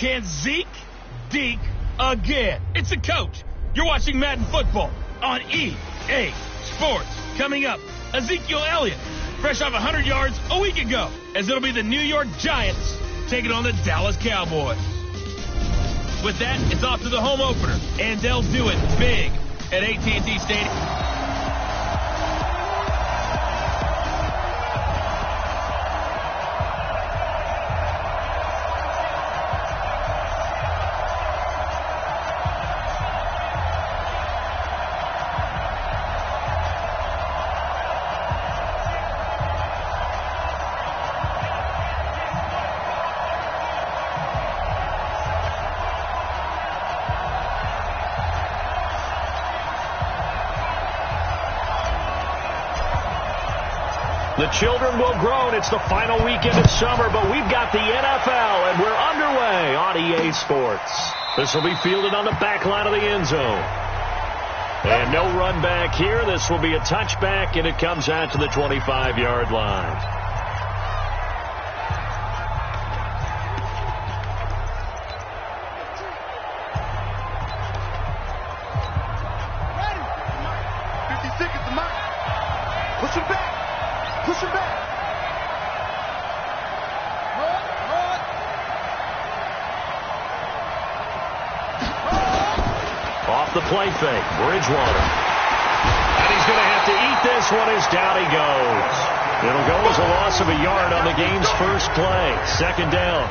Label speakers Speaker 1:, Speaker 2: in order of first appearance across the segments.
Speaker 1: Can Zeke deke again? It's the coach. You're watching Madden Football on EA Sports. Coming up, Ezekiel Elliott, fresh off 100 yards a week ago, as it'll be the New York Giants taking on the Dallas Cowboys. With that, it's off to the home opener, and they'll do it big at AT&T Stadium.
Speaker 2: The children will groan. It's the final weekend of summer, but we've got the NFL, and we're underway on EA Sports. This will be fielded on the back line of the end zone. And no run back here. This will be a touchback, and it comes out to the 25-yard line. Off the play fake, Bridgewater. And he's going to have to eat this one as down he goes. It'll go as a loss of a yard on the game's first play. Second down.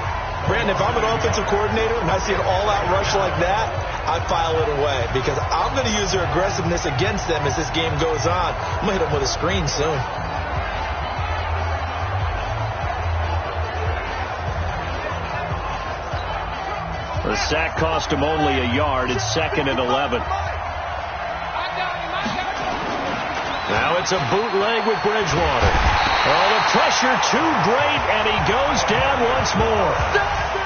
Speaker 3: Brandon, if I'm an offensive coordinator and I see an all-out rush like that, I file it away because I'm going to use their aggressiveness against them as this game goes on. I'm going to hit them with a screen soon.
Speaker 2: The sack cost him only a yard. It's 2nd and 11. Now it's a bootleg with Bridgewater. Oh, the pressure too great, and he goes down once more.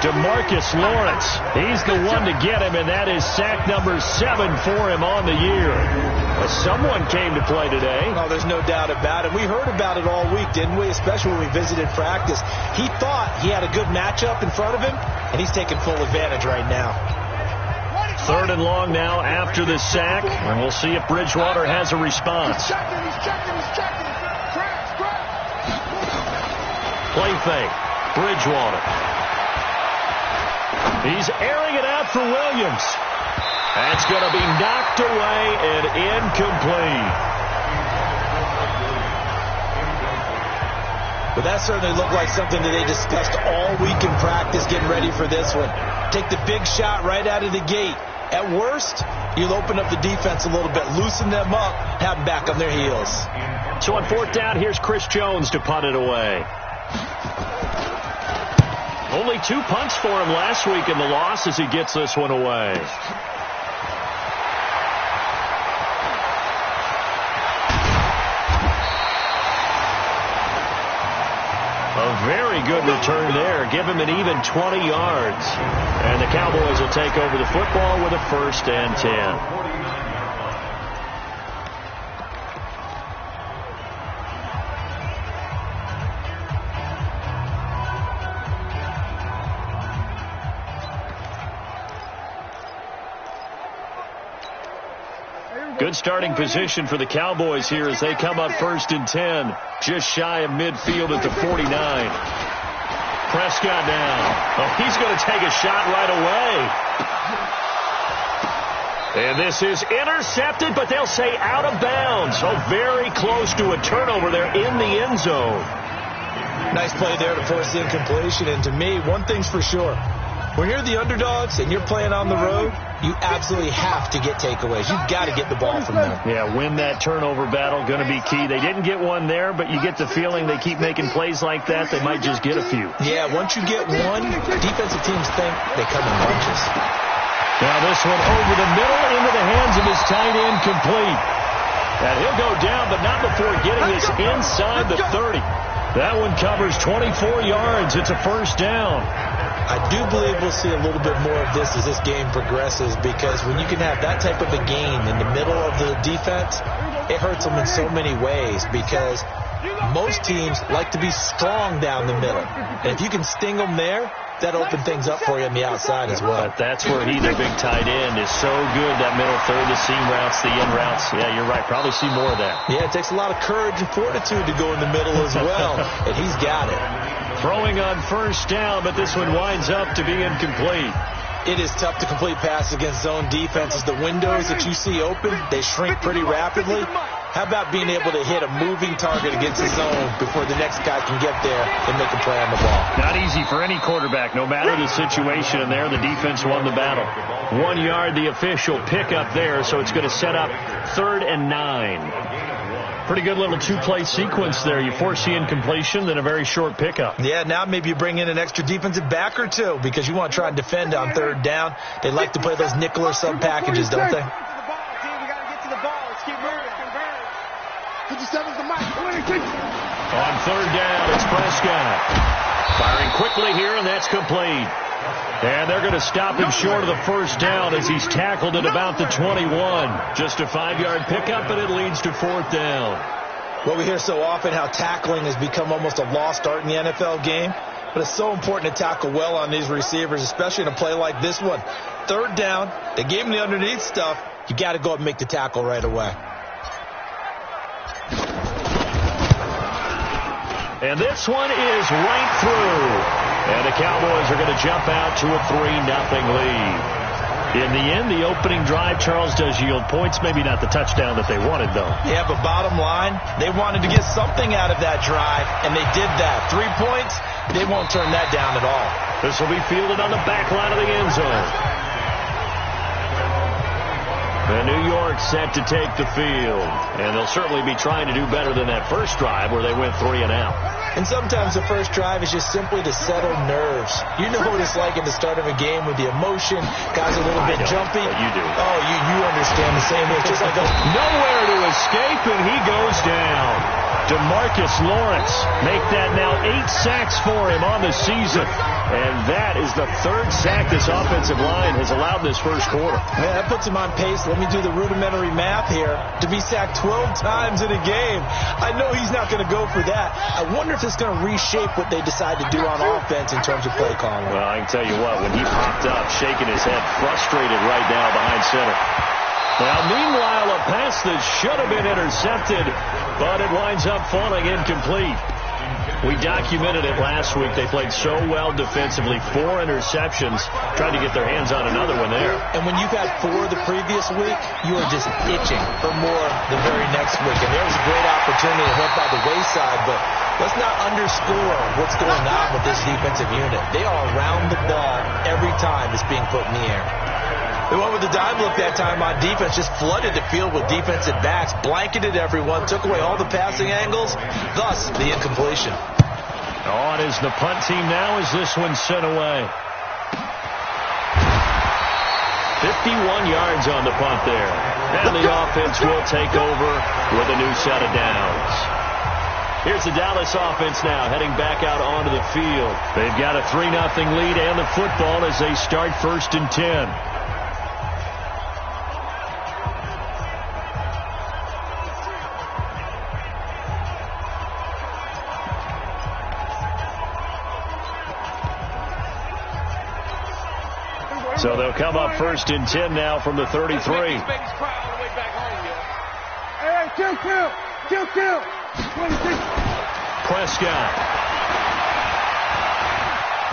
Speaker 2: DeMarcus Lawrence, he's the one to get him, and that is sack number 7 for him on the year. Someone came to play today.
Speaker 3: Oh, there's no doubt about it. We heard about it all week, didn't we? Especially when we visited practice. He thought he had a good matchup in front of him, and he's taking full advantage right now.
Speaker 2: 3rd and long now after the sack, and we'll see if Bridgewater has a response. Play fake, Bridgewater. He's airing it out for Williams. That's going to be knocked away and incomplete.
Speaker 3: But that certainly looked like something that they discussed all week in practice getting ready for this one. Take the big shot right out of the gate. At worst, you'll open up the defense a little bit, loosen them up, have them back on their heels.
Speaker 2: So on 4th down, here's Chris Jones to punt it away. Only 2 punts for him last week in the loss as he gets this one away. A very good return there. Give him an even 20 yards. And the Cowboys will take over the football with a 1st and 10. Good starting position for the Cowboys here as they come up 1st and 10. Just shy of midfield at the 49. Prescott now. Oh, he's going to take a shot right away. And this is intercepted, but they'll say out of bounds. So very close to a turnover there in the end zone.
Speaker 3: Nice play there to force the incompletion. And to me, one thing's for sure. When you're the underdogs and you're playing on the road, you absolutely have to get takeaways. You've got to get the ball from them.
Speaker 2: Yeah, win that turnover battle, going to be key. They didn't get one there, but you get the feeling they keep making plays like that, they might just get a few.
Speaker 3: Yeah, once you get one, defensive teams think they come in bunches.
Speaker 2: Now this one over the middle into the hands of his tight end, complete. And he'll go down, but not before getting this inside the 30. That one covers 24 yards. It's a 1st down.
Speaker 3: I do believe we'll see a little bit more of this as this game progresses, because when you can have that type of a game in the middle of the defense, it hurts them in so many ways, because most teams like to be strong down the middle. And if you can sting them there, that open things up for you on the outside as well.
Speaker 2: But that's where he, their big tight end, is so good. That middle third, the seam routes, the in routes. Yeah, you're right. Probably see more of that.
Speaker 3: Yeah, it takes a lot of courage and fortitude to go in the middle as well. And he's got it.
Speaker 2: Throwing on first down, but this one winds up to be incomplete.
Speaker 3: It is tough to complete passes against zone defenses. The windows that you see open, they shrink pretty rapidly. How about being able to hit a moving target against the zone before the next guy can get there and make a play on the ball?
Speaker 2: Not easy for any quarterback, no matter the situation in there. The defense won the battle. 1 yard, the official pickup there, so it's going to set up 3rd and 9. Pretty good little two-play sequence there. You force the incompletion, then a very short pickup.
Speaker 3: Yeah, now maybe you bring in an extra defensive back or two because you want to try and defend on 3rd down. They like to play those nickel or sub packages, don't they?
Speaker 2: On 3rd down, it's Prescott. Firing quickly here, and that's complete. And they're going to stop him short of the first down as he's tackled at about the 21. Just a 5-yard pickup, and it leads to 4th down.
Speaker 3: Well, we hear so often how tackling has become almost a lost art in the NFL game. But it's so important to tackle well on these receivers, especially in a play like this one. 3rd down, they gave him the underneath stuff. You got to go up and make the tackle right away.
Speaker 2: And this one is right through. And the Cowboys are going to jump out to a 3-0 lead. In the end, the opening drive, Charles, does yield points. Maybe not the touchdown that they wanted, though.
Speaker 3: Yeah, but bottom line, they wanted to get something out of that drive, and they did that. 3 points, they won't turn that down at all.
Speaker 2: This will be fielded on the back line of the end zone. And New York set to take the field. And they'll certainly be trying to do better than that first drive where they went 3 and out.
Speaker 3: And sometimes the first drive is just simply to settle nerves. You know what it's like at the start of a game with the emotion. Guys are a little bit jumpy.
Speaker 2: You do.
Speaker 3: Oh, you understand the same way. It's just like
Speaker 2: nowhere to escape, and he goes down. DeMarcus Lawrence make that now 8 sacks for him on the season. And that is the 3rd sack this offensive line has allowed this first quarter.
Speaker 3: Yeah, that puts him on pace. Let me do the rudimentary math here. To be sacked 12 times in a game. I know he's not going to go for that. I wonder if it's going to reshape what they decide to do on offense in terms of play calling.
Speaker 2: Well, I can tell you what, when he popped up, shaking his head, frustrated right now behind center. Now, meanwhile, a pass that should have been intercepted, but it winds up falling incomplete. We documented it last week. They played so well defensively. 4 interceptions. Tried to get their hands on another one there.
Speaker 3: And when you've had 4 the previous week, you are just itching for more the very next week. And there was a great opportunity that went by the wayside, but let's not underscore what's going on with this defensive unit. They are around the ball every time it's being put in the air. They went with the dime look that time on defense, just flooded the field with defensive backs, blanketed everyone, took away all the passing angles, thus the incompletion.
Speaker 2: On is the punt team now as this one's sent away. 51 yards on the punt there. And the offense will take over with a new set of downs. Here's the Dallas offense now heading back out onto the field. They've got a 3-0 lead and the football as they start 1st and 10. So they'll come up 1st and 10 now from the 33.
Speaker 4: Hey, kill.
Speaker 2: Prescott.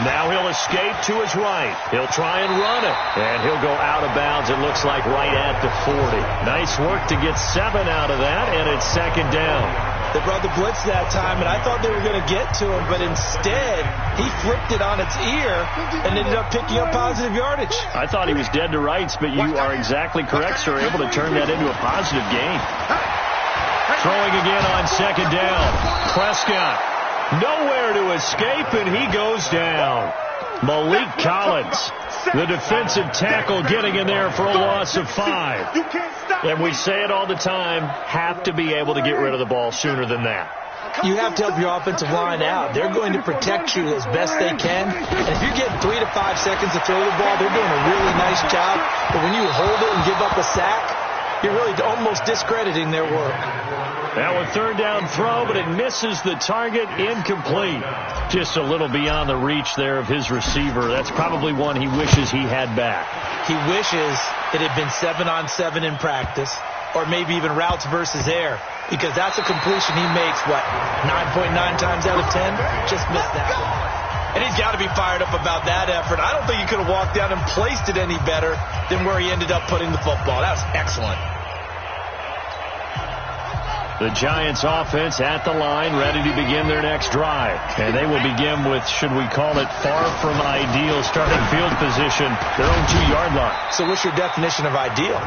Speaker 2: Now he'll escape to his right. He'll try and run it. And he'll go out of bounds, it looks like, right at the 40. Nice work to get 7 out of that, and it's 2nd down.
Speaker 3: They brought the blitz that time, and I thought they were going to get to him, but instead, he flipped it on its ear and ended up picking up positive yardage.
Speaker 2: I thought he was dead to rights, but you are exactly correct, sir. Able to turn that into a positive gain. Throwing again on 2nd down. Prescott, nowhere to escape, and he goes down. Malik Collins, the defensive tackle, getting in there for a loss of 5. And we say it all the time, have to be able to get rid of the ball sooner than that.
Speaker 3: You have to help your offensive line out. They're going to protect you as best they can. And if you're getting 3 to 5 seconds to throw the ball, they're doing a really nice job. But when you hold it and give up a sack, You're really almost discrediting their work.
Speaker 2: Now a third down throw, but it misses the target, incomplete. Just a little beyond the reach there of his receiver. That's probably one he wishes he had back.
Speaker 3: He wishes it had been 7-on-7 in practice, or maybe even routes versus air, because that's a completion he makes, 9.9 times out of 10? Just missed that one. And he's got to be fired up about that effort. I don't think he could have walked down and placed it any better than where he ended up putting the football. That was excellent.
Speaker 2: The Giants offense at the line, ready to begin their next drive. And they will begin with, should we call it, far from ideal starting field position, their own 2-yard line.
Speaker 3: So what's your definition of ideal?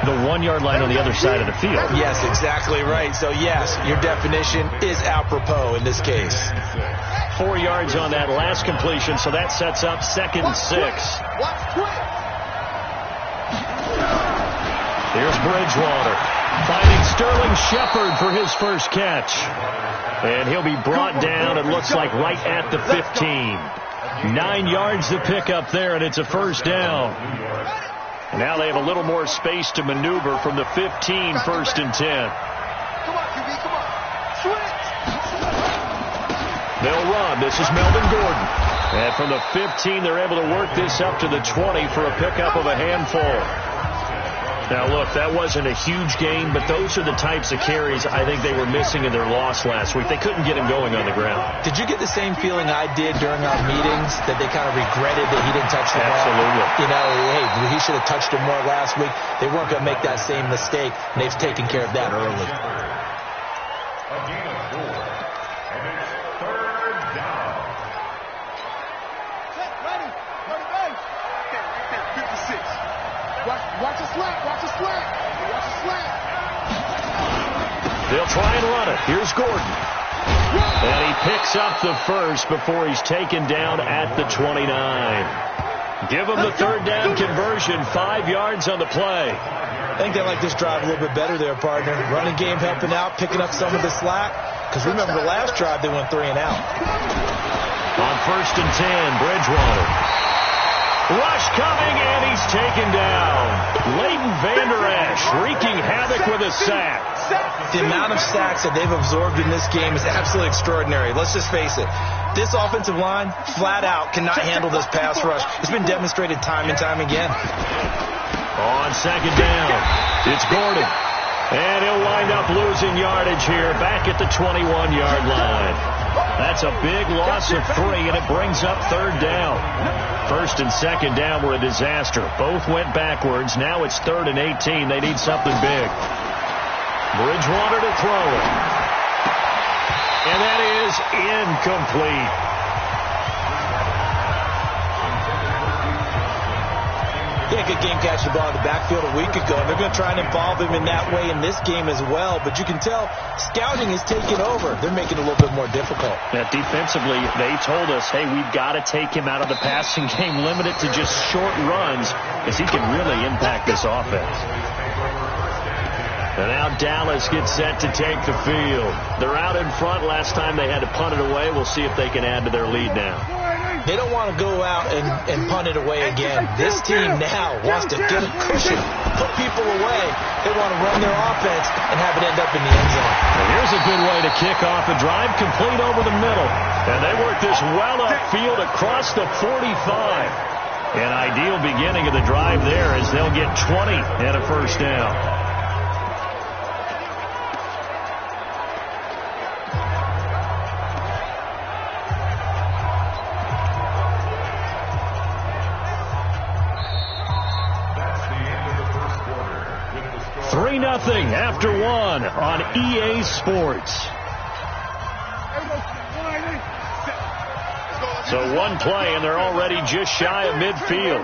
Speaker 2: The 1-yard line on the other side of the field.
Speaker 3: Yes, exactly right. So yes, your definition is apropos in this case.
Speaker 2: 4 yards on that last completion, so that sets up 2nd and 6. Here's Bridgewater. Finding Sterling Shepard for his first catch. And he'll be brought down, it looks like, right at the 15. 9 yards to pick up there, and it's a first down. Now they have a little more space to maneuver from the 15, 1st and 10.
Speaker 4: Come on, QB, come on. Switch.
Speaker 2: They'll run. This is Melvin Gordon. And from the 15, they're able to work this up to the 20 for a pickup of a handful. Now, look, that wasn't a huge gain, but those are the types of carries I think they were missing in their loss last week. They couldn't get him going on the ground.
Speaker 3: Did you get the same feeling I did during our meetings, that they kind of regretted that he didn't touch the ball?
Speaker 2: Absolutely.
Speaker 3: You know, hey, he should have touched it more last week. They weren't going to make that same mistake, and they've taken care of that early.
Speaker 4: Watch the slant. Watch the slant. Watch the slant.
Speaker 2: They'll try and run it. Here's Gordon. And he picks up the first before he's taken down at the 29. Give him the third down conversion. 5 yards on the play.
Speaker 3: I think they like this drive a little bit better there, partner. Running game helping out, picking up some of the slack. Because remember the last drive, they went 3 and out.
Speaker 2: On 1st and 10, Bridgewater. Rush coming, and he's taken down. Leighton Vander Esch wreaking havoc with a sack.
Speaker 3: The amount of sacks that they've absorbed in this game is absolutely extraordinary. Let's just face it. This offensive line, flat out, cannot handle this pass rush. It's been demonstrated time and time again.
Speaker 2: On 2nd down, it's Gordon. And he'll wind up losing yardage here back at the 21-yard line. That's a big loss of 3, and it brings up 3rd down. 1st and 2nd down were a disaster. Both went backwards. Now it's 3rd and 18. They need something big. Bridgewater to throw it. And that is incomplete.
Speaker 3: Yeah, good game catching the ball in the backfield a week ago. They're going to try and involve him in that way in this game as well. But you can tell scouting is taking over. They're making it a little bit more difficult.
Speaker 2: Yeah, defensively, they told us, hey, we've got to take him out of the passing game, limit it to just short runs, because he can really impact this offense. And now Dallas gets set to take the field. They're out in front. Last time they had to punt it away. We'll see if they can add to their lead now.
Speaker 3: They don't want to go out and punt it away again. This team now wants to get a cushion, put people away. They want to run their offense and have it end up in the end zone.
Speaker 2: And here's a good way to kick off a drive, complete over the middle. And they work this well upfield across the 45. An ideal beginning of the drive there as they'll get 20 and a first down. Nothing after 1 on EA Sports. So 1 play, and they're already just shy of midfield.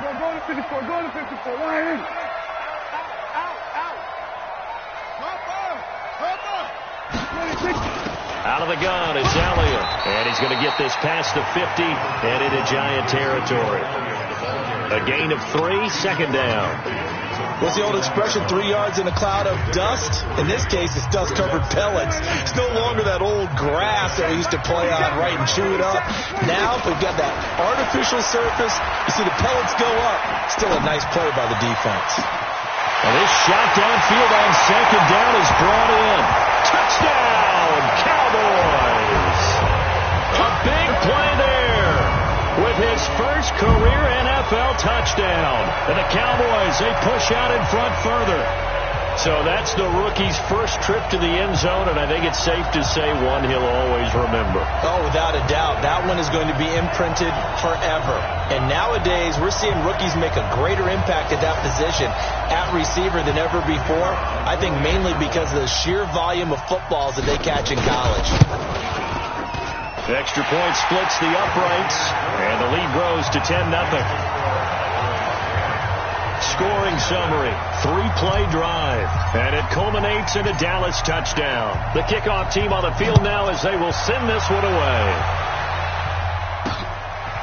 Speaker 2: Out of the gun, it's Elliott. And he's going to get this past the 50 and into Giant territory. A gain of 3, 2nd down.
Speaker 3: What's the old expression, 3 yards in a cloud of dust? In this case, it's dust-covered pellets. It's no longer that old grass that we used to play on, right, and chew it up. Now, we've got that artificial surface. You see the pellets go up. Still a nice play by the defense.
Speaker 2: And this shot downfield on second down is brought in. Touchdown, Cowboys! A big play there with his first career NFL touchdown. And the Cowboys, they push out in front further. So that's the rookie's first trip to the end zone, and I think it's safe to say one he'll always remember.
Speaker 3: Oh, without a doubt. That one is going to be imprinted forever. And nowadays, we're seeing rookies make a greater impact at that position at receiver than ever before. I think mainly because of the sheer volume of footballs that they catch in college.
Speaker 2: The extra point splits the uprights, and the lead grows to 10-0. Scoring summary, 3-play drive, and it culminates in a Dallas touchdown. The kickoff team on the field now as they will send this one away.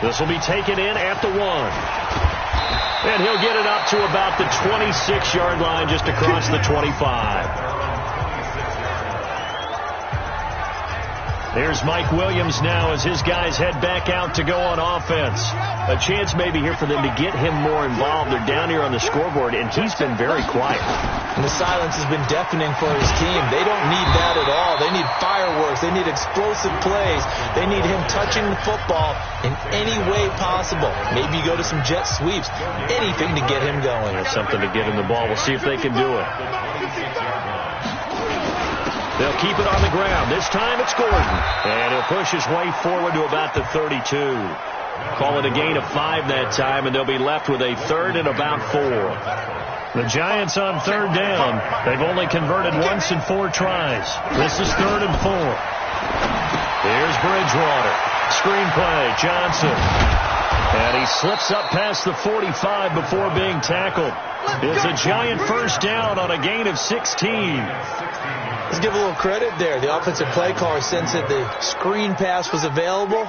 Speaker 2: This will be taken in at the 1. And he'll get it up to about the 26-yard line, just across the 25. There's Mike Williams now as his guys head back out to go on offense. A chance maybe here for them to get him more involved. They're down here on the scoreboard, and he's been very quiet.
Speaker 3: And the silence has been deafening for his team. They don't need that at all. They need fireworks. They need explosive plays. They need him touching the football in any way possible. Maybe you go to some jet sweeps. Anything to get him going.
Speaker 2: There's something to get him the ball. We'll see if they can do it. They'll keep it on the ground. This time it's Gordon. And he'll push his way forward to about the 32. Call it a gain of 5 that time, and they'll be left with a 3rd and about 4. The Giants on 3rd down. They've only converted once in 4 tries. This is 3rd and 4. Here's Bridgewater. Screen play. Johnson. And he slips up past the 45 before being tackled. It's a Giant first down on a gain of 16.
Speaker 3: Let's give a little credit there. The offensive play caller sensed that the screen pass was available.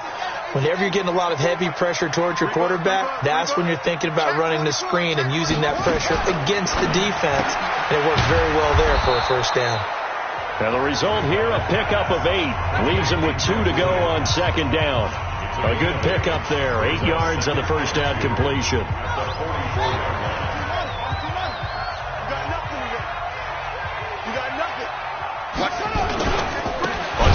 Speaker 3: Whenever you're getting a lot of heavy pressure towards your quarterback, that's when you're thinking about running the screen and using that pressure against the defense. And it worked very well there for a first down.
Speaker 2: And the result here, a pickup of 8. Leaves him with 2 to go on second down. A good pickup there. 8 yards on the first down completion.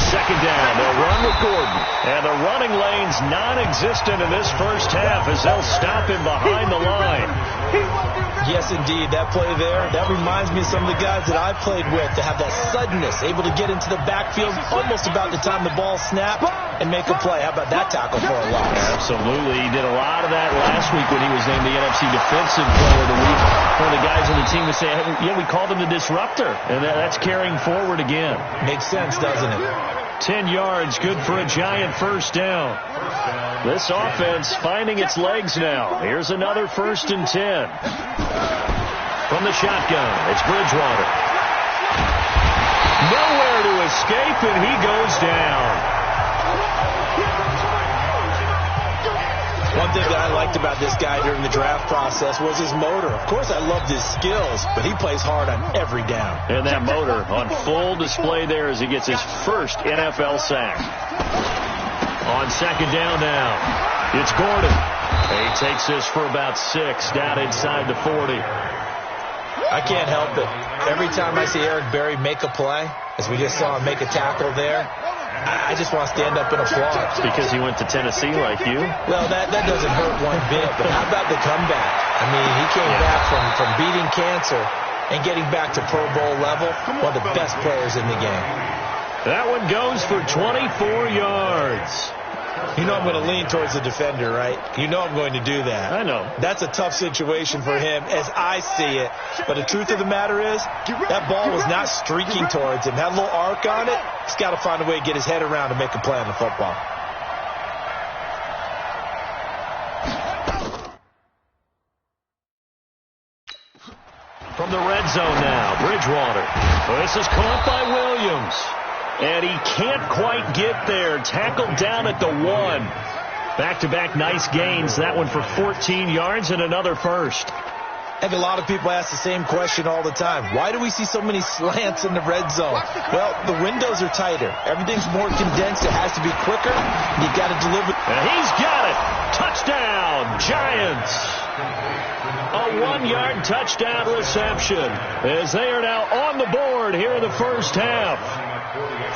Speaker 2: Second down, they'll run with Gordon. And the running lane's non-existent in this first half as they'll stop him behind the line.
Speaker 3: Yes, indeed. That play there, that reminds me of some of the guys that I played with to have that suddenness, able to get into the backfield almost about the time the ball snapped and make a play. How about that tackle for a loss?
Speaker 2: Absolutely. He did a lot of that last week when he was named the NFC Defensive Player of the Week. One of the guys on the team would say, yeah, we called him the disruptor. And that's carrying forward again.
Speaker 3: Makes sense, doesn't it?
Speaker 2: 10 yards, good for a Giant first down. This offense finding its legs now. Here's another 1st and 10. From the shotgun, it's Bridgewater. Nowhere to escape, and he goes down.
Speaker 3: One thing that I liked about this guy during the draft process was his motor. Of course, I loved his skills, but he plays hard on every down.
Speaker 2: And that motor on full display there as he gets his first NFL sack. On second down now, it's Gordon. He takes this for about 6 down inside the 40.
Speaker 3: I can't help it. Every time I see Eric Berry make a play, as we just saw him make a tackle there, I just want to stand up and applaud.
Speaker 2: It's because he went to Tennessee like you?
Speaker 3: Well, that doesn't hurt one bit, but how about the comeback? I mean, he came back from beating cancer and getting back to Pro Bowl level, one of the best players in the game.
Speaker 2: That one goes for 24 yards.
Speaker 3: You know I'm going to lean towards the defender, right? You know I'm going to do that.
Speaker 2: I know.
Speaker 3: That's a tough situation for him as I see it. But the truth of the matter is, that ball was not streaking towards him. That little arc on it, he's got to find a way to get his head around and make a play on the football.
Speaker 2: From the red zone now, Bridgewater. This is caught by Williams. And he can't quite get there. Tackled down at the 1. Back-to-back nice gains. That one for 14 yards and another first.
Speaker 3: And a lot of people ask the same question all the time. Why do we see so many slants in the red zone? Well, the windows are tighter. Everything's more condensed. It has to be quicker. You've got to deliver.
Speaker 2: And he's got it. Touchdown, Giants. a 1-yard touchdown reception as they are now on the board here in the first half.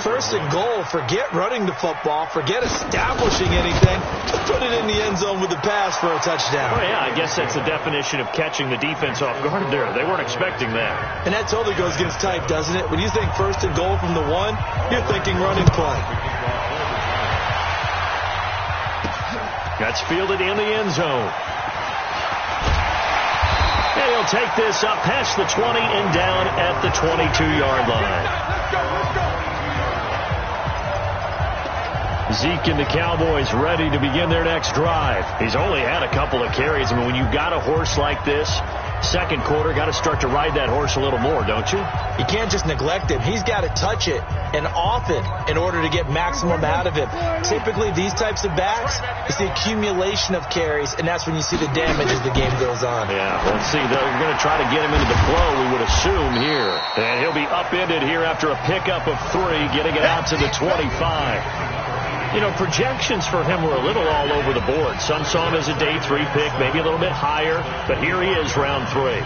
Speaker 3: First and goal. Forget running the football. Forget establishing anything. Just put it in the end zone with the pass for a touchdown.
Speaker 2: Oh, yeah, I guess that's the definition of catching the defense off guard there. They weren't expecting that.
Speaker 3: And that totally goes against type, doesn't it? When you think first and goal from the 1, you're thinking running play.
Speaker 2: That's fielded in the end zone. And he'll take this up past the 20 and down at the 22-yard line. Zeke and the Cowboys ready to begin their next drive. He's only had a couple of carries. I mean, when you've got a horse like this, second quarter, got to start to ride that horse a little more, don't you?
Speaker 3: You can't just neglect him. He's got to touch it, and often, in order to get maximum out of him. Typically, these types of backs, it's the accumulation of carries, and that's when you see the damage as the game goes on.
Speaker 2: Yeah, let's see. They're going to try to get him into the flow, we would assume, here. And he'll be upended here after a pickup of 3, getting it out to the 25. You know, projections for him were a little all over the board. Some saw him as a day 3 pick, maybe a little bit higher, but here he is, round 3.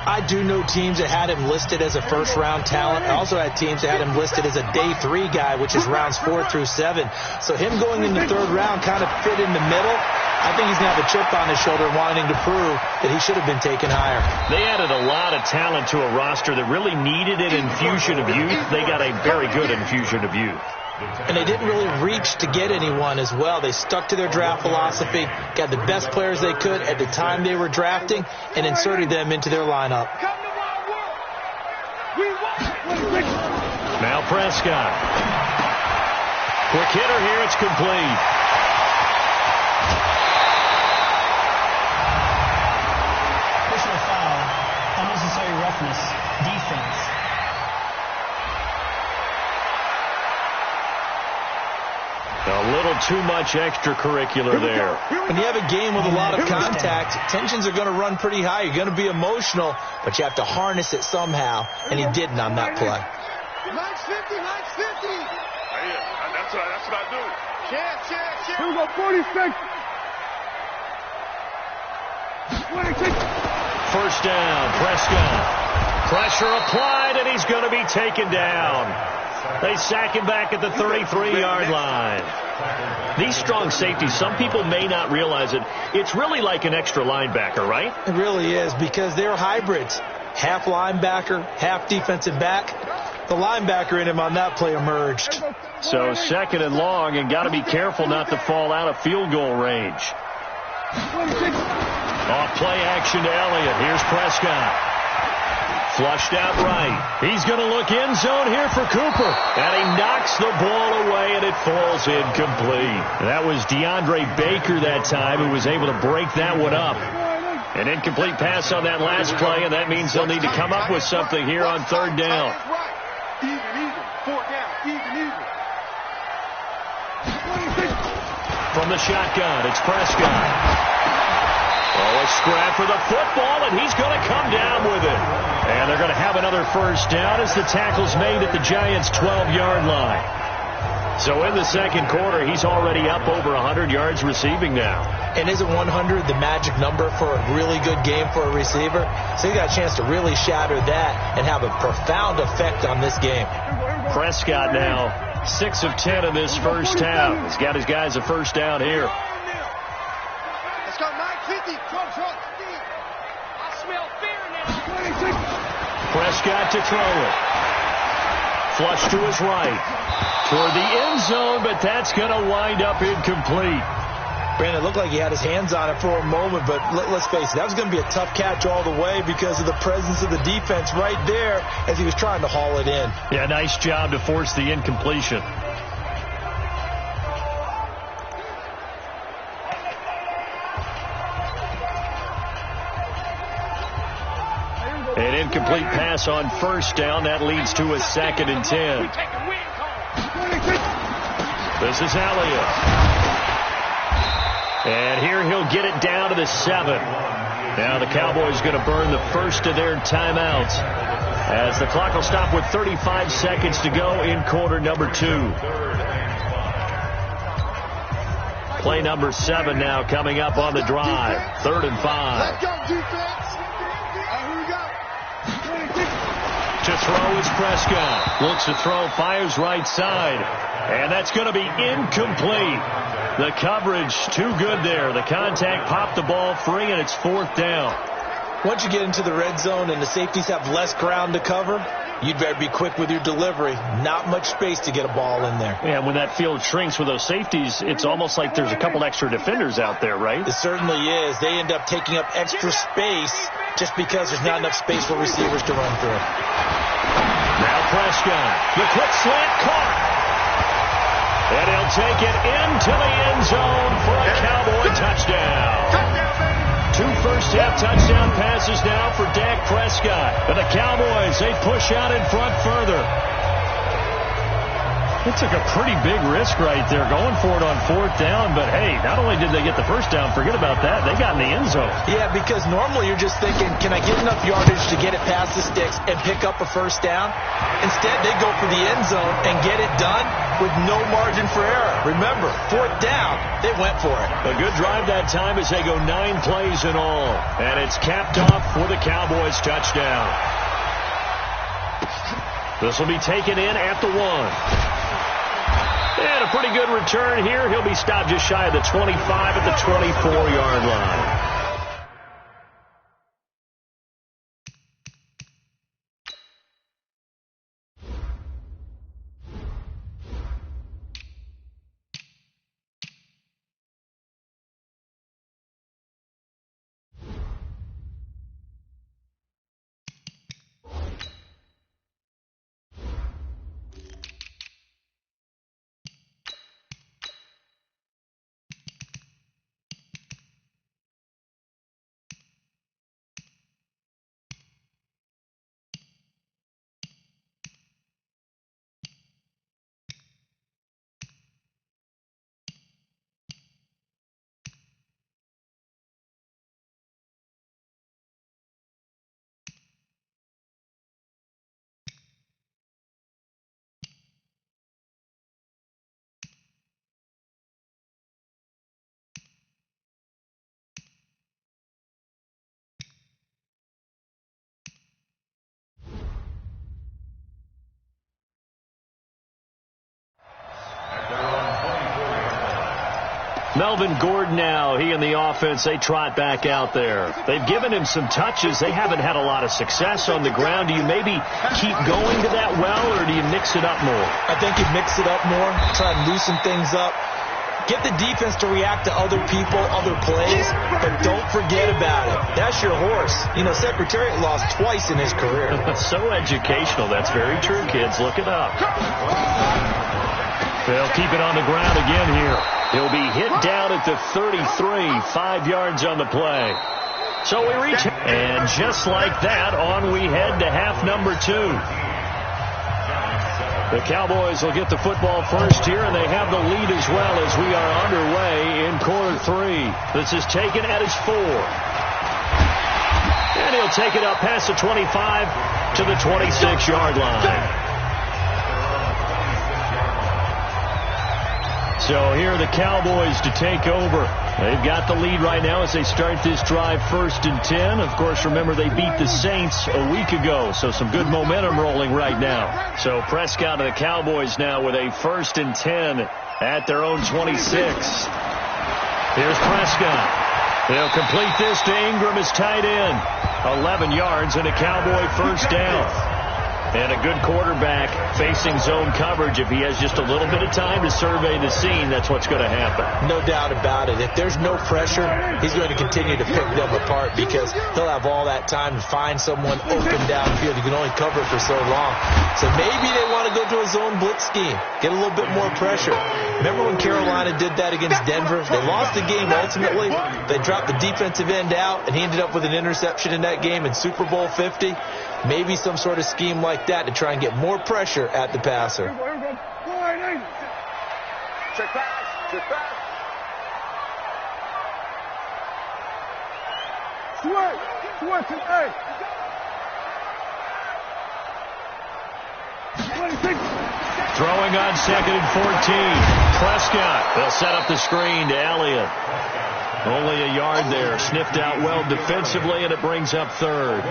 Speaker 3: I do know teams that had him listed as a first-round talent. I also had teams that had him listed as a day 3 guy, which is rounds 4 through 7. So him going in the 3rd round kind of fit in the middle. I think he's going to have a chip on his shoulder wanting to prove that he should have been taken higher.
Speaker 2: They added a lot of talent to a roster that really needed an infusion of youth. They got a very good infusion of youth.
Speaker 3: And they didn't really reach to get anyone as well. They stuck to their draft philosophy, got the best players they could at the time they were drafting, and inserted them into their lineup.
Speaker 2: Now Prescott. Quick hitter here. It's complete.
Speaker 5: Personal foul. Unnecessary roughness. Defense.
Speaker 2: A little too much extracurricular there.
Speaker 3: When you have a game with a lot of contact, tensions are going to run pretty high. You're going to be emotional, but you have to harness it somehow, and he didn't on that play.
Speaker 4: Max 50, Max 50.
Speaker 6: That's what I do.
Speaker 4: Chance.
Speaker 6: Here we go, 46.
Speaker 2: First down, Prescott. Pressure applied, and he's going to be taken down. They sack him back at the 33-yard line. These strong safeties, some people may not realize it. It's really like an extra linebacker, right?
Speaker 3: It really is, because they're hybrids. Half linebacker, half defensive back. The linebacker in him on that play emerged.
Speaker 2: So 2nd and long, and got to be careful not to fall out of field goal range. Off play action to Elliott. Here's Prescott. Flushed out right. He's going to look end zone here for Cooper. And he knocks the ball away, and it falls incomplete. That was DeAndre Baker that time who was able to break that one up. An incomplete pass on that last play, and that means they'll need to come up with something here on 3rd down.
Speaker 4: Even. 4th down. Even.
Speaker 2: From the shotgun, it's Prescott. Oh, a scrap for the football, and he's going to come down with it. And they're going to have another first down as the tackle's made at the Giants' 12-yard line. So in the 2nd quarter, he's already up over 100 yards receiving now.
Speaker 3: And isn't 100 the magic number for a really good game for a receiver? So he got a chance to really shatter that and have a profound effect on this game.
Speaker 2: Prescott now 6 of 10 in this first half. He's got his guys a first down here.
Speaker 4: Let's go, Max 50. Truck. I smell fear now.
Speaker 2: Prescott to throw it. Flush to his right. Toward the end zone, but that's going to wind up incomplete.
Speaker 3: Brandon, it looked like he had his hands on it for a moment, but let's face it, that was going to be a tough catch all the way because of the presence of the defense right there as he was trying to haul it in.
Speaker 2: Yeah, nice job to force the incompletion. An incomplete pass on first down. That leads to a 2nd and 10. This is Elliott. And here he'll get it down to the 7. Now the Cowboys going to burn the first of their timeouts as the clock will stop with 35 seconds to go in quarter number 2. Play number 7 now coming up on the drive. 3rd and 5.
Speaker 4: Let's go, defense.
Speaker 2: throw is Prescott. Looks to throw, fires right side. And that's going to be incomplete. The coverage too good there. The contact popped the ball free, and it's 4th down.
Speaker 3: Once you get into the red zone and the safeties have less ground to cover, you'd better be quick with your delivery. Not much space to get a ball in there.
Speaker 2: Yeah, when that field shrinks with those safeties, it's almost like there's a couple extra defenders out there, right?
Speaker 3: It certainly is. They end up taking up extra space just because there's not enough space for receivers to run through.
Speaker 2: Now Prescott. The quick slant caught. And he'll take it into the end zone for a Cowboy touchdown. 2 first-half touchdown passes now for Dak Prescott. And the Cowboys, they push out in front further. It took a pretty big risk right there going for it on 4th down. But, hey, not only did they get the first down, forget about that, they got in the end zone.
Speaker 3: Yeah, because normally you're just thinking, can I get enough yardage to get it past the sticks and pick up a first down? Instead, they go for the end zone and get it done with no margin for error. Remember, 4th down, they went for it.
Speaker 2: A good drive that time as they go 9 plays in all. And it's capped off with a Cowboys touchdown. This will be taken in at the 1. And a pretty good return here. He'll be stopped just shy of the 25 at the 24-yard line. Melvin Gordon now, he and the offense, they trot back out there. They've given him some touches. They haven't had a lot of success on the ground. Do you maybe keep going to that well, or do you mix it up more?
Speaker 3: I think you mix it up more, try and loosen things up. Get the defense to react to other people, other plays, but don't forget about it. That's your horse. You know, Secretariat lost twice in his career.
Speaker 2: So educational. That's very true, kids. Look it up. They'll keep it on the ground again here. He'll be hit down at the 33, 5 yards on the play. So we reach, and just like that, on we head to half number 2. The Cowboys will get the football first here, and they have the lead as well as we are underway in quarter 3. This is taken at his 4. And he'll take it up past the 25 to the 26-yard line. So here are the Cowboys to take over. They've got the lead right now as they start this drive 1st and 10. Of course, remember they beat the Saints a week ago, so some good momentum rolling right now. So Prescott and the Cowboys now with a 1st and 10 at their own 26. Here's Prescott. They'll complete this to Ingram as tight end. 11 yards and a Cowboy first down. And a good quarterback facing zone coverage. If he has just a little bit of time to survey the scene, that's what's going to happen.
Speaker 3: No doubt about it. If there's no pressure, he's going to continue to pick them apart because he'll have all that time to find someone open downfield. He can only cover for so long. So maybe they want to go to a zone blitz scheme, get a little bit more pressure. Remember when Carolina did that against Denver? They lost the game ultimately. They dropped the defensive end out, and he ended up with an interception in that game in Super Bowl 50. Maybe some sort of scheme like that to try and get more pressure at the passer.
Speaker 6: Check pass. Check pass. Switch and hey.
Speaker 2: 26. Throwing on 2nd and 14. Prescott. They'll set up the screen to Elliott. Only a yard there. Sniffed out well defensively, and it brings up third.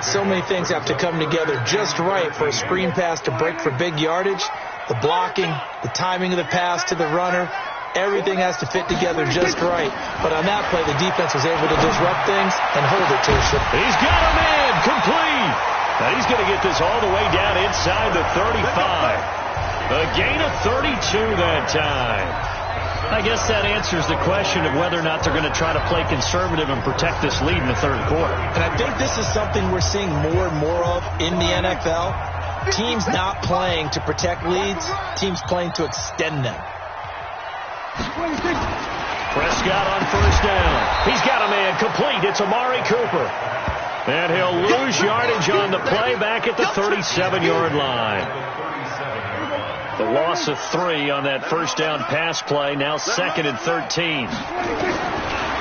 Speaker 3: So many things have to come together just right for a screen pass to break for big yardage. The blocking, the timing of the pass to the runner, everything has to fit together just right. But on that play, the defense was able to disrupt things and hold it to a ship.
Speaker 2: He's got him in. Complete. Now he's going to get this all the way down inside the 35. A gain of 32 that time. I guess that answers the question of whether or not they're going to try to play conservative and protect this lead in the third quarter.
Speaker 3: And I think this is something we're seeing more and more of in the NFL. Teams not playing to protect leads, teams playing to extend them.
Speaker 2: Prescott on first down. He's got a man complete. It's Amari Cooper. And he'll lose yardage on the play back at the 37-yard line. The loss of 3 on that first down pass play. Now 2nd and 13.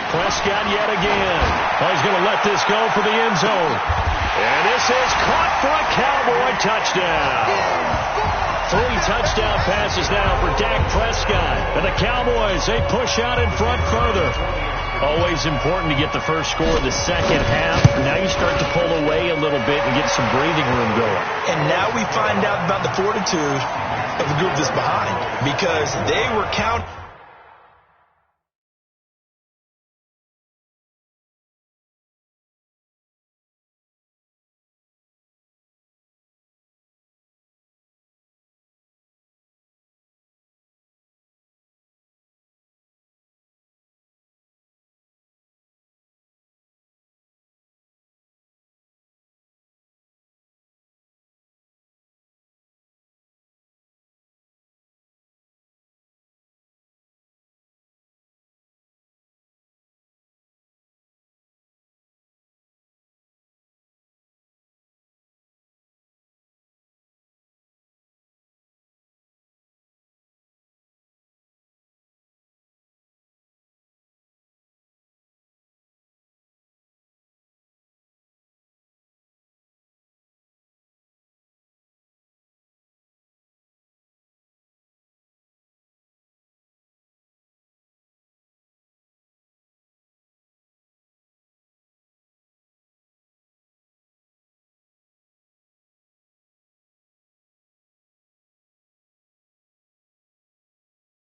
Speaker 2: Prescott yet again. Oh, he's going to let this go for the end zone. And this is caught for a Cowboy touchdown. 3 touchdown passes now for Dak Prescott. And the Cowboys, they push out in front further. Always important to get the first score in the second half. Now you start to pull away a little bit and get some breathing room going.
Speaker 3: And now we find out about the fortitude of the group that's behind, because they were counting.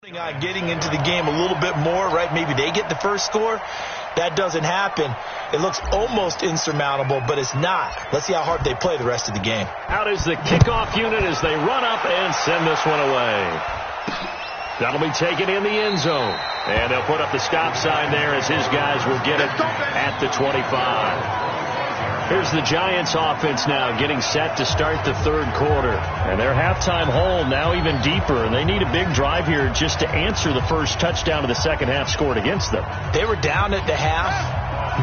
Speaker 3: On getting into the game a little bit more, right? Maybe they get the first score. That doesn't happen. It looks almost insurmountable, but it's not. Let's see how hard they play the rest of the game.
Speaker 2: Out is the kickoff unit as they run up and send this one away. That'll be taken in the end zone. And they'll put up the stop sign there as his guys will get it at the 25. Here's the Giants offense now getting set to start the third quarter. And their halftime hole now even deeper. And they need a big drive here just to answer the first touchdown of the second half scored against them.
Speaker 3: They were down at the half.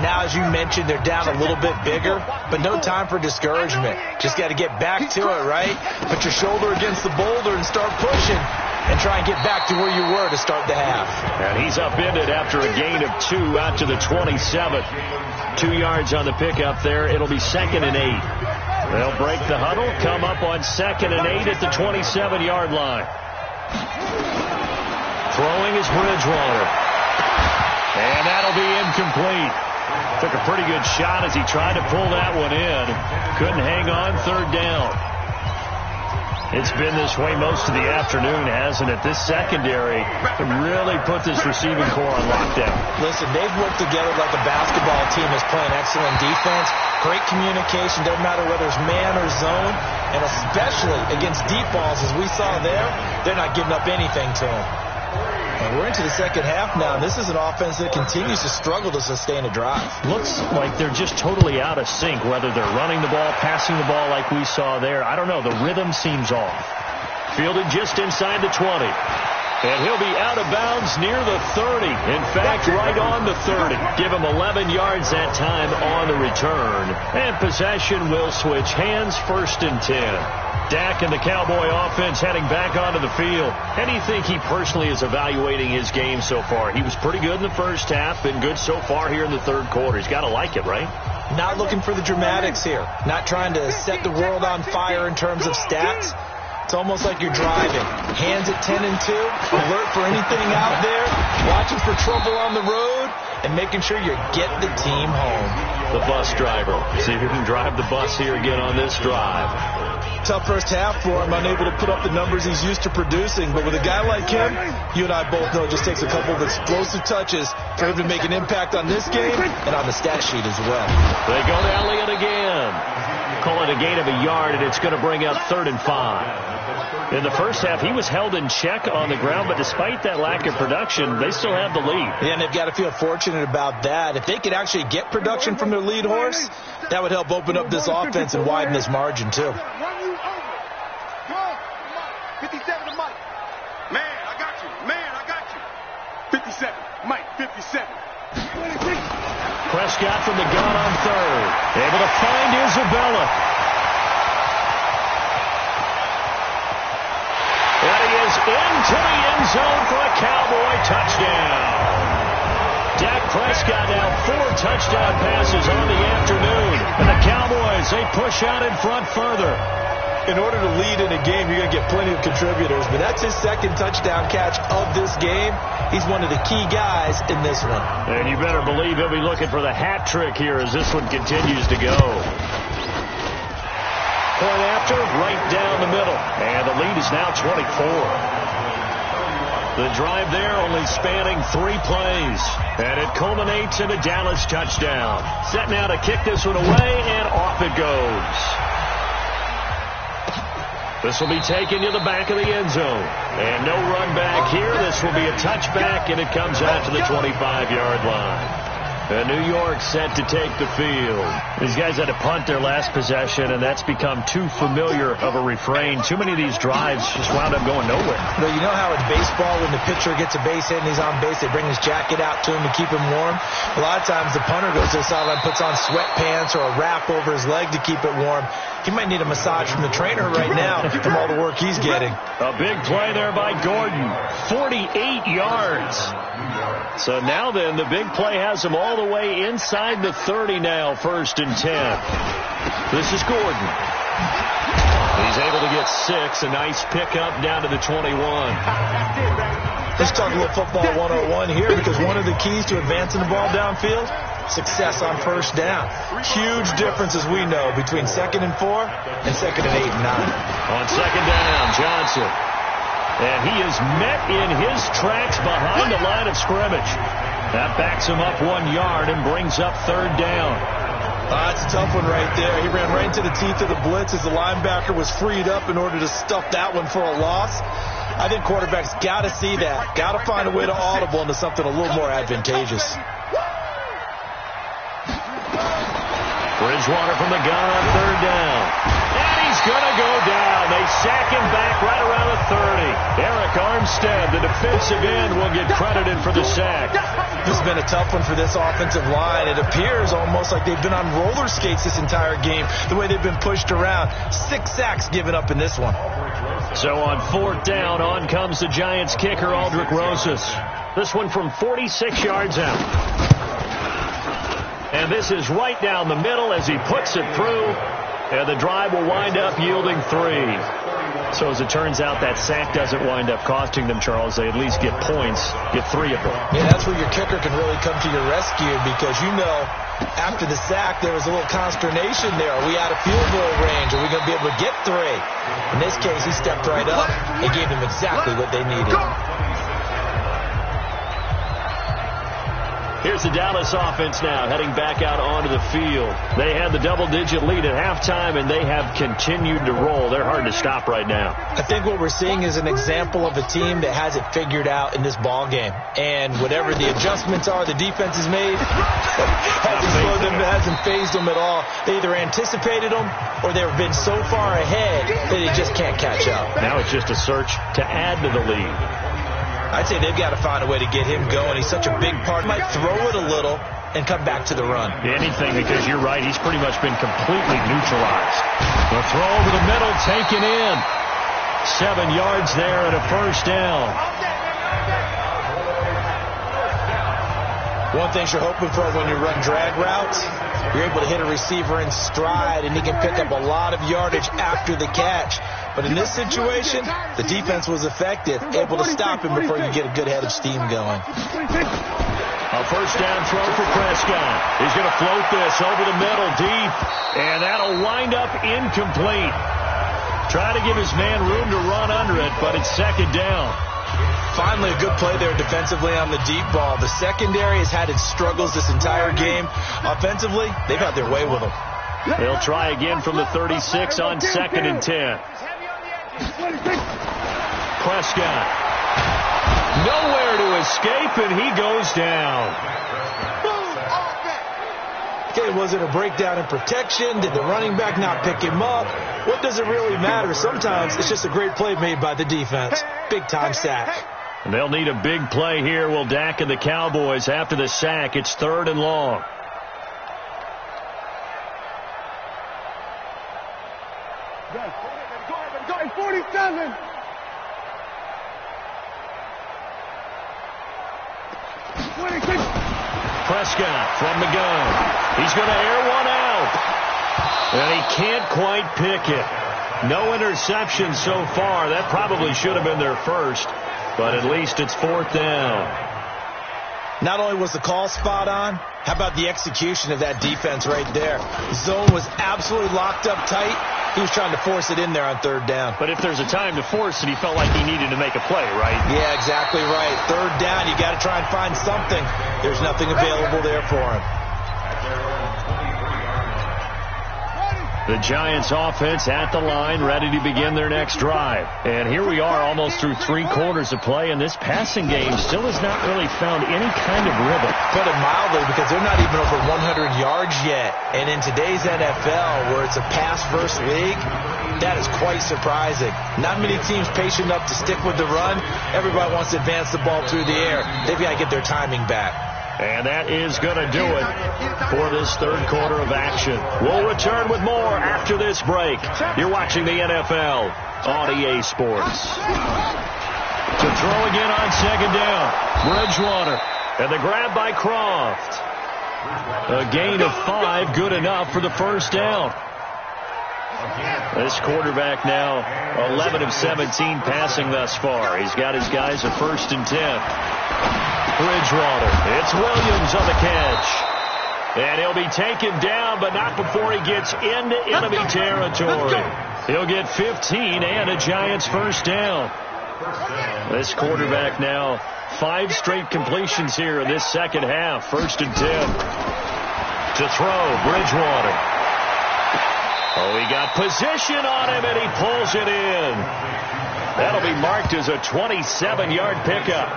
Speaker 3: Now, as you mentioned, they're down a little bit bigger. But no time for discouragement. Just got to get back to it, right? Put your shoulder against the boulder and start pushing. And try and get back to where you were to start the half.
Speaker 2: And he's upended after a gain of 2 out to the 27. 2 yards on the pickup there. It'll be 2nd and 8. They'll break the huddle, come up on 2nd and 8 at the 27-yard line. Throwing is Bridgewater. And that'll be incomplete. Took a pretty good shot as he tried to pull that one in. Couldn't hang on, 3rd down. It's been this way most of the afternoon, hasn't it? This secondary really put this receiving core on lockdown.
Speaker 3: Listen, they've worked together like a basketball team that's playing excellent defense. Great communication, doesn't matter whether it's man or zone. And especially against deep balls, as we saw there, they're not giving up anything to them. And we're into the second half now. This is an offense that continues to struggle to sustain a drive.
Speaker 2: Looks like they're just totally out of sync, whether they're running the ball, passing the ball like we saw there. I don't know. The rhythm seems off. Fielded just inside the 20. And he'll be out of bounds near the 30. In fact, right on the 30. Give him 11 yards that time on the return. And possession will switch hands, 1st and 10. Dak and the Cowboy offense heading back onto the field. And you think he personally is evaluating his game so far? He was pretty good in the first half, been good so far here in the third quarter. He's got to like it, right?
Speaker 3: Not looking for the dramatics here. Not trying to set the world on fire in terms of stats. It's almost like you're driving. Hands at 10 and 2, alert for anything out there, watching for trouble on the road, and making sure you're getting the team home.
Speaker 2: The bus driver. See if he can drive the bus here again on this drive.
Speaker 3: Tough first half for him, unable to put up the numbers he's used to producing. But with a guy like him, you and I both know it just takes a couple of explosive touches for him to make an impact on this game and on the stat sheet as well.
Speaker 2: They go to Elliott again. Call it a gain of a yard, and it's going to bring up 3rd and 5. In the first half, he was held in check on the ground, but despite that lack of production, they still have the lead.
Speaker 3: Yeah, and they've got to feel fortunate about that. If they could actually get production from their lead horse, that would help open up this offense and widen this margin, too.
Speaker 6: 57 to Mike. Man, I got you. Man, I got you. 57. Mike, 57.
Speaker 2: Prescott from the gun on 3rd. Able to find Isabella. And he is into the end zone for a Cowboy touchdown. Dak Prescott now 4 touchdown passes on the afternoon. And the Cowboys, they push out in front further.
Speaker 3: In order to lead in a game, you're going to get plenty of contributors, but that's his 2nd touchdown catch of this game. He's one of the key guys in this one.
Speaker 2: And you better believe he'll be looking for the hat trick here as this one continues to go. Point after, right down the middle. And the lead is now 24. The drive there only spanning 3 plays. And it culminates in a Dallas touchdown. Set now to kick this one away, and off it goes. This will be taken to the back of the end zone. And no run back here. This will be a touchback, and it comes out to the 25-yard line. And New York set to take the field. These guys had to punt their last possession, and that's become too familiar of a refrain. Too many of these drives just wound up going nowhere.
Speaker 3: Well, you know how in baseball, when the pitcher gets a base hit and he's on base, they bring his jacket out to him to keep him warm? A lot of times the punter goes to the sideline, puts on sweatpants or a wrap over his leg to keep it warm. He might need a massage from the trainer right now from all the work he's getting.
Speaker 2: A big play there by Gordon. 48 yards. So now then, the big play has him all the way inside the 30 now, 1st and 10. This is Gordon. He's able to get 6. A nice pickup down to the 21.
Speaker 3: Let's talk a little football 101 here, because one of the keys to advancing the ball downfield, success on 1st down. Huge difference, as we know, between 2nd and 4 and 2nd and 8 and 9.
Speaker 2: On 2nd down, Johnson. And he is met in his tracks behind the line of scrimmage. That backs him up 1 yard and brings up 3rd down.
Speaker 3: That's a tough one right there. He ran right into the teeth of the blitz as the linebacker was freed up in order to stuff that one for a loss. I think quarterbacks got to see that. Got to find a way to audible into something a little more advantageous.
Speaker 2: Bridgewater from the gun on 3rd down. And he's going to go down. They sack him back right around the 30. Eric Armstead, the defensive end, will get credited for the sack.
Speaker 3: This has been a tough one for this offensive line. It appears almost like they've been on roller skates this entire game, the way they've been pushed around. 6 sacks given up in this one.
Speaker 2: So on 4th down, on comes the Giants kicker, Aldrick Rosas. This one from 46 yards out. And this is right down the middle as he puts it through. And the drive will wind up yielding 3. So as it turns out, that sack doesn't wind up costing them, Charles. They at least get points, get 3 of them.
Speaker 3: Yeah, that's where your kicker can really come to your rescue, because you know after the sack there was a little consternation there. Are we out of field goal range? Are we going to be able to get 3? In this case, he stepped right up and gave them exactly what they needed.
Speaker 2: Here's the Dallas offense now, heading back out onto the field. They had the double-digit lead at halftime, and they have continued to roll. They're hard to stop right now.
Speaker 3: I think what we're seeing is an example of a team that has it figured out in this ball game. And whatever the adjustments are the defense has made, hasn't phased them at all. They either anticipated them or they've been so far ahead that they just can't catch up.
Speaker 2: Now it's just a search to add to the lead.
Speaker 3: I'd say they've got to find a way to get him going. He's such a big part. He might throw it a little and come back to the run.
Speaker 2: Anything, because you're right. He's pretty much been completely neutralized. The throw over the middle, taken in. 7 yards there and a 1st down.
Speaker 3: One thing you're hoping for when you run drag routes, you're able to hit a receiver in stride, and he can pick up a lot of yardage after the catch. But in this situation, the defense was effective, able to stop him before you get a good head of steam going.
Speaker 2: A first down throw for Prescott. He's going to float this over the middle deep, and that'll wind up incomplete. Trying to give his man room to run under it, but it's second down.
Speaker 3: Finally, a good play there defensively on the deep ball. The secondary has had its struggles this entire game. Offensively, they've had their way with them.
Speaker 2: They'll try again from the 36 on 2nd and 10. Prescott. Nowhere to escape, and he goes down.
Speaker 3: Okay, was it a breakdown in protection? Did the running back not pick him up? What does it really matter? Sometimes it's just a great play made by the defense. Big-time sack.
Speaker 2: And they'll need a big play here. Will Dak and the Cowboys after the sack. It's 3rd and long.
Speaker 6: Go ahead, 47.
Speaker 2: Prescott from the gun. He's going to air one out. And he can't quite pick it. No interception so far. That probably should have been their first. But at least it's 4th down.
Speaker 3: Not only was the call spot on, how about the execution of that defense right there? Zone was absolutely locked up tight. He was trying to force it in there on 3rd down.
Speaker 2: But if there's a time to force it, he felt like he needed to make a play, right?
Speaker 3: Yeah, exactly right. 3rd down, you got to try and find something. There's nothing available there for him.
Speaker 2: The Giants offense at the line, ready to begin their next drive. And here we are almost through 3 quarters of play, and this passing game still has not really found any kind of rhythm.
Speaker 3: Put it mildly, because they're not even over 100 yards yet. And in today's NFL, where it's a pass-first league, that is quite surprising. Not many teams patient enough to stick with the run. Everybody wants to advance the ball through the air. They've got to get their timing back.
Speaker 2: And that is going to do it for this 3rd quarter of action. We'll return with more after this break. You're watching the NFL on EA Sports. To throw again on 2nd down. Bridgewater. And the grab by Croft. A gain of 5, good enough for the first down. This quarterback now 11 of 17 passing thus far. He's got his guys at 1st and 10. Bridgewater. It's Williams on the catch. And he'll be taken down, but not before he gets into enemy territory. He'll get 15 and a Giants first down. This quarterback now 5 straight completions here in this second half. 1st and 10. To throw, Bridgewater. Oh, he got position on him, and he pulls it in. That'll be marked as a 27-yard pickup.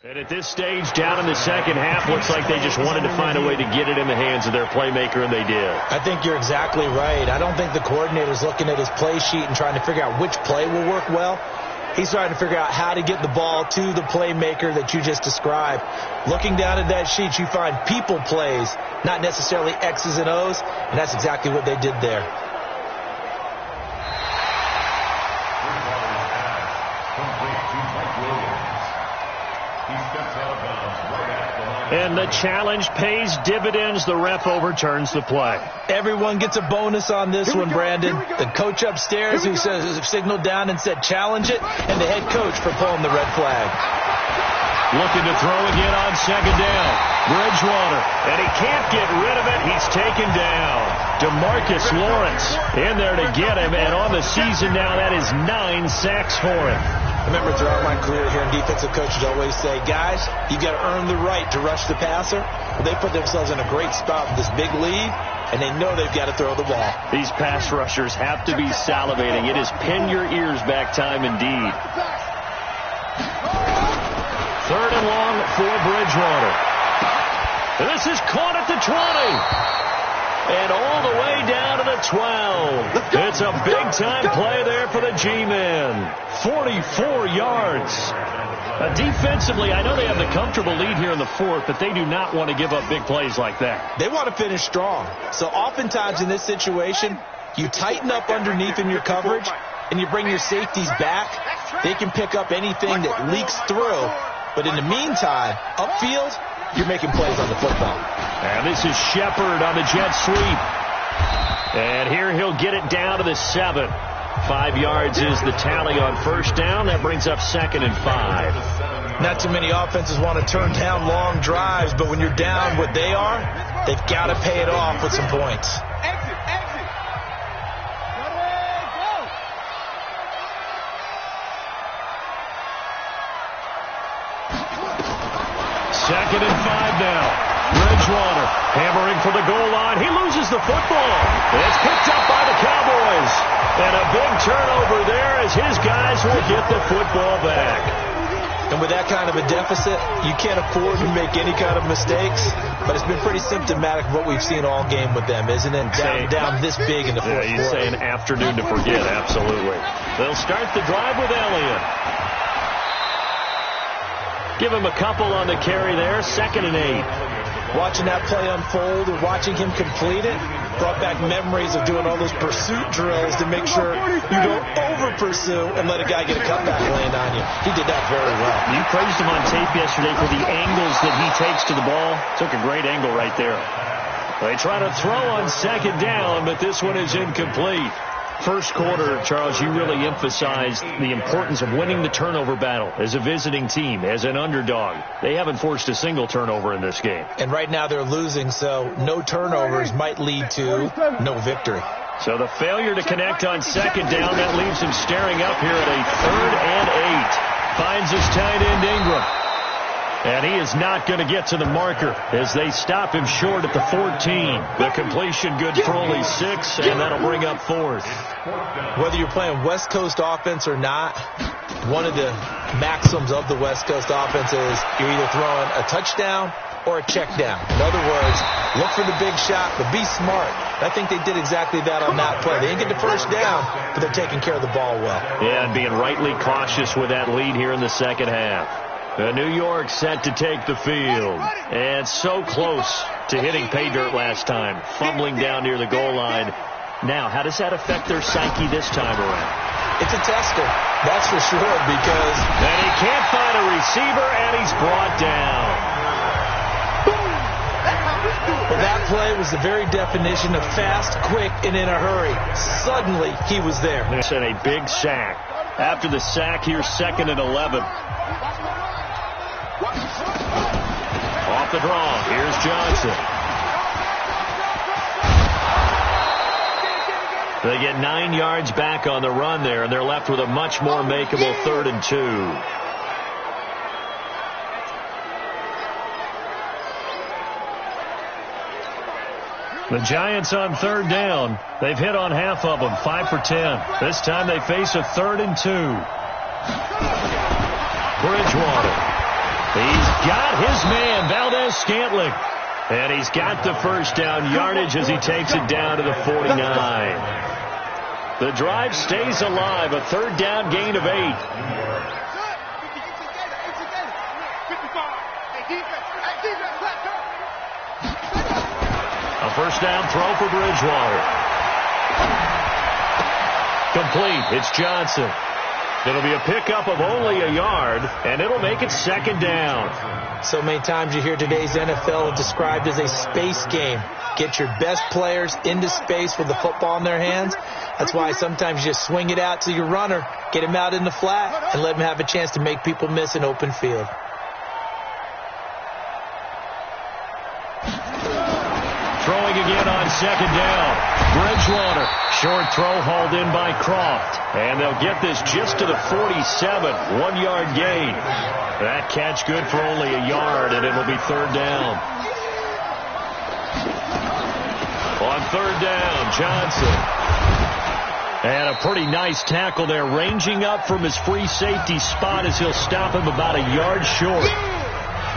Speaker 2: And at this stage, down in the second half, looks like they just wanted to find a way to get it in the hands of their playmaker, and they did.
Speaker 3: I think you're exactly right. I don't think the coordinator's looking at his play sheet and trying to figure out which play will work well. He's trying to figure out how to get the ball to the playmaker that you just described. Looking down at that sheet, you find people plays, not necessarily X's and O's, and that's exactly what they did there.
Speaker 2: And the challenge pays dividends. The ref overturns the play.
Speaker 3: Everyone gets a bonus on this one, Brandon. The coach upstairs who signaled down and said challenge it, and the head coach for pulling the red flag.
Speaker 2: Looking to throw again on 2nd down. Bridgewater, and he can't get rid of it. He's taken down. DeMarcus Lawrence in there to get him, and on the season now, that is 9 sacks for him.
Speaker 3: I remember throughout my career here in defensive coaches always say, guys, you got to earn the right to rush the passer. Well, they put themselves in a great spot with this big lead, and they know they've got to throw the ball.
Speaker 2: These pass rushers have to be salivating. It is pin your ears back time indeed. 3rd and long for Bridgewater. This is caught at the 20. And all the way down to the 12. It's a big-time play there for the G-men. 44 yards. Defensively, I know they have the comfortable lead here in the 4th, but they do not want to give up big plays like that.
Speaker 3: They want to finish strong. So oftentimes in this situation, you tighten up underneath in your coverage, and you bring your safeties back. They can pick up anything that leaks through. But in the meantime, upfield, you're making plays on the football.
Speaker 2: And this is Shepard on the jet sweep. And here he'll get it down to the 7. 5 yards is the tally on first down. That brings up 2nd and 5.
Speaker 3: Not too many offenses want to turn down long drives, but when you're down what they are, they've got to pay it off with some points.
Speaker 2: Second and 5 now. Bridgewater hammering for the goal line. He loses the football. It's picked up by the Cowboys. And a big turnover there as his guys will get the football back.
Speaker 3: And with that kind of a deficit, you can't afford to make any kind of mistakes. But it's been pretty symptomatic of what we've seen all game with them, isn't it? Down this big in the fourth quarter.
Speaker 2: You say an afternoon to forget, absolutely. They'll start the drive with Elliott. Give him a couple on the carry there. 2nd and 8.
Speaker 3: Watching that play unfold or watching him complete it brought back memories of doing all those pursuit drills to make sure you don't over-pursue and let a guy get a cutback land on you. He did that very well.
Speaker 2: You praised him on tape yesterday for the angles that he takes to the ball. Took a great angle right there. They try to throw on 2nd down, but this one is incomplete. First quarter, Charles, you really emphasized the importance of winning the turnover battle as a visiting team, as an underdog. They haven't forced a single turnover in this game.
Speaker 3: And right now they're losing, so no turnovers might lead to no victory.
Speaker 2: So the failure to connect on 2nd down, that leaves him staring up here at a 3rd and 8. Finds his tight end Ingram. And he is not going to get to the marker as they stop him short at the 14. The completion good for only 6, and that'll bring up 4th.
Speaker 3: Whether you're playing West Coast offense or not, one of the maxims of the West Coast offense is you're either throwing a touchdown or a check down. In other words, look for the big shot, but be smart. I think they did exactly that on that play. They didn't get the first down, but they're taking care of the ball well.
Speaker 2: Yeah, and being rightly cautious with that lead here in the second half. New York set to take the field. And so close to hitting pay dirt last time. Fumbling down near the goal line. Now, how does that affect their psyche this time around?
Speaker 3: It's a tester, that's for sure, because...
Speaker 2: And he can't find a receiver, and he's brought down.
Speaker 3: Well, that play was the very definition of fast, quick, and in a hurry. Suddenly, he was there.
Speaker 2: It's a big sack. After the sack, here's 2nd and 11. Off the draw, here's Johnson. They get 9 yards back on the run there, and they're left with a much more makeable 3rd and 2. The Giants on 3rd down. They've hit on half of them, 5 for 10. This time they face a 3rd and 2. Bridgewater. He's got his man, Valdez-Scantling. And he's got the first down yardage as he takes it down to the 49. The drive stays alive, a 3rd down gain of 8. A first down throw for Bridgewater. Complete. It's Johnson. It'll be a pickup of only a yard, and it'll make it 2nd down.
Speaker 3: So many times you hear today's NFL described as a space game. Get your best players into space with the football in their hands. That's why sometimes you just swing it out to your runner, get him out in the flat, and let him have a chance to make people miss an open field.
Speaker 2: Throwing again on 2nd down. Bridgewater. Short throw hauled in by Croft. And they'll get this just to the 47. 1-yard gain. That catch good for only a yard, and it'll be 3rd down. On 3rd down, Johnson. And a pretty nice tackle there, ranging up from his free safety spot as he'll stop him about a yard short.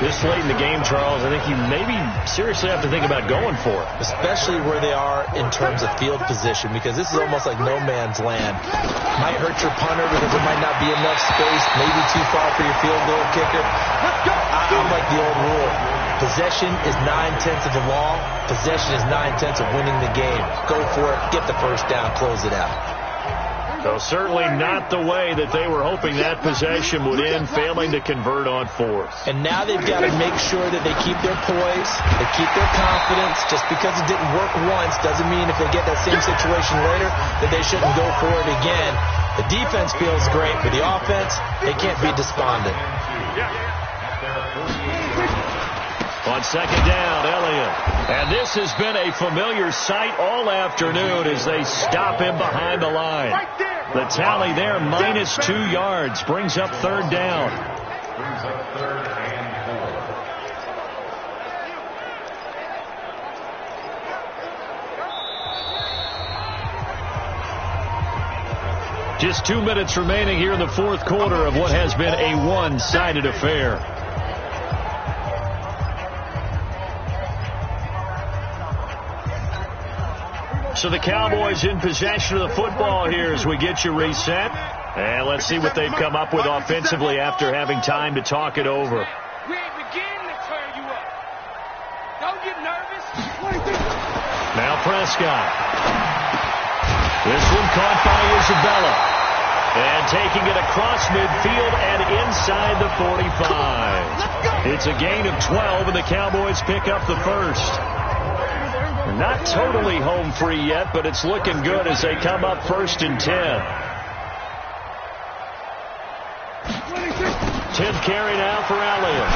Speaker 2: This late in the game, Charles, I think you maybe seriously have to think about going for it.
Speaker 3: Especially where they are in terms of field position, because this is almost like no man's land. Might hurt your punter because there might not be enough space, maybe too far for your field goal kicker. I'm like the old rule. Possession is 9/10 of the law. Possession is 9/10 of winning the game. Go for it. Get the first down. Close it out.
Speaker 2: So certainly not the way that they were hoping that possession would end, failing to convert on fourth.
Speaker 3: And now they've got to make sure that they keep their poise, they keep their confidence. Just because it didn't work once doesn't mean if they get that same situation later that they shouldn't go for it again. The defense feels great, but the offense, they can't be despondent.
Speaker 2: On second down, Elliott. And this has been a familiar sight all afternoon as they stop him behind the line. The tally there, -2 yards, brings up third down. Just 2 minutes remaining here in the fourth quarter of what has been a one-sided affair. So the Cowboys in possession of the football here as we get you reset. And let's see what they've come up with offensively after having time to talk it over.
Speaker 4: We ain't beginning to turn you up. Don't get nervous.
Speaker 2: Now Prescott. This one caught by Isabella. And taking it across midfield and inside the 45. It's a gain of 12, and the Cowboys pick up the first. Not totally home free yet, but it's looking good as they come up 1st and 10. 10th carry now for Elliott.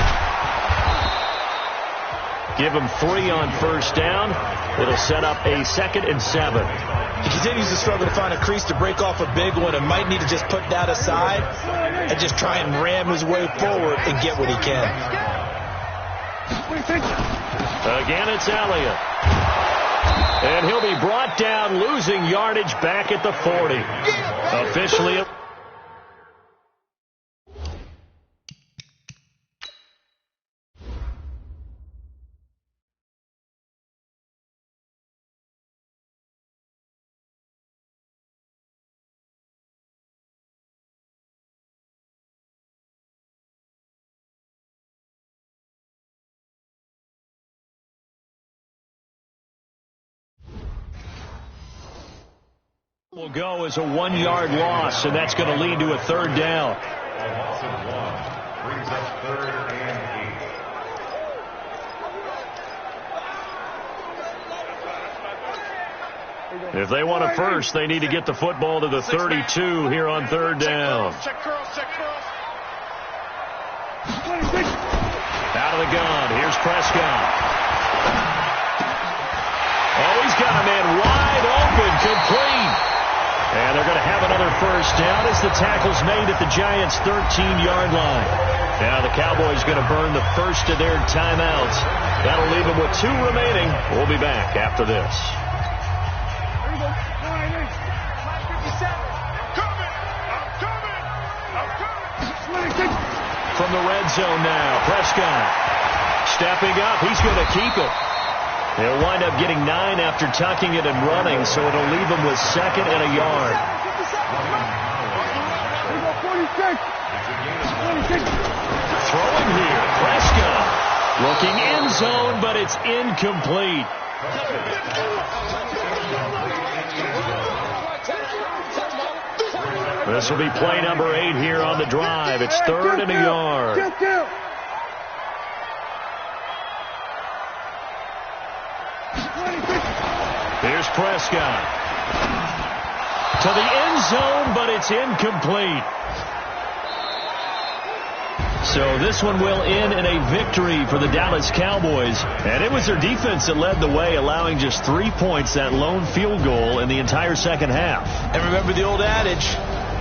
Speaker 2: Give him 3 on first down. It'll set up a 2nd and 7.
Speaker 3: He continues to struggle to find a crease to break off a big one and might need to just put that aside and just try and ram his way forward and get what he can.
Speaker 2: Again, it's Elliott. And he'll be brought down, losing yardage back at the 40. Officially. Will go as a 1-yard loss, and that's going to lead to a third down.
Speaker 7: Brings up 3rd and 8.
Speaker 2: If they want a first, they need to get the football to the 32 here on third down.
Speaker 6: Check curls, check curls.
Speaker 2: Out of the gun, here's Prescott. Oh, he's got a man wide open, complete. And they're going to have another first down as the tackle's made at the Giants' 13-yard line. Now the Cowboys going to burn the first of their timeouts. That'll leave them with 2 remaining. We'll be back after this. From the red zone now, Prescott stepping up. He's going to keep it. He'll wind up getting 9 after tucking it and running, so it'll leave him with 2nd and a yard. Throwing here, Prescott. Looking end zone, but it's incomplete. This will be play number 8 here on the drive. It's 3rd and a yard. Here's Prescott. To the end zone, but it's incomplete. So this one will end in a victory for the Dallas Cowboys. And it was their defense that led the way, allowing just 3 points, that lone field goal in the entire second half.
Speaker 3: And remember the old adage,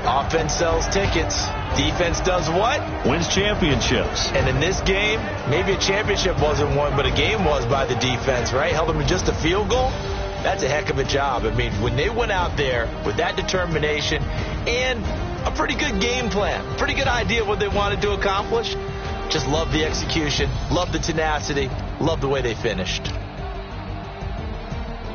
Speaker 3: offense sells tickets. Defense does what?
Speaker 2: Wins championships.
Speaker 3: And in this game, maybe a championship wasn't won, but a game was by the defense, right? Held them to just a field goal. That's a heck of a job. I mean, when they went out there with that determination and a pretty good game plan, pretty good idea of what they wanted to accomplish, just love the execution, love the tenacity, love the way they finished.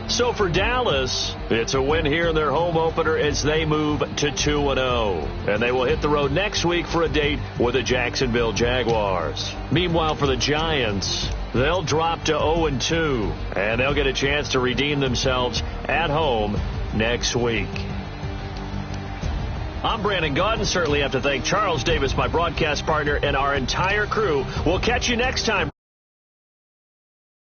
Speaker 2: So for Dallas, it's a win here in their home opener as they move to 2-0. And they will hit the road next week for a date with the Jacksonville Jaguars. Meanwhile, for the Giants, they'll drop to 0-2. And they'll get a chance to redeem themselves at home next week. I'm Brandon Gaudin. Certainly have to thank Charles Davis, my broadcast partner, and our entire crew. We'll catch you next time.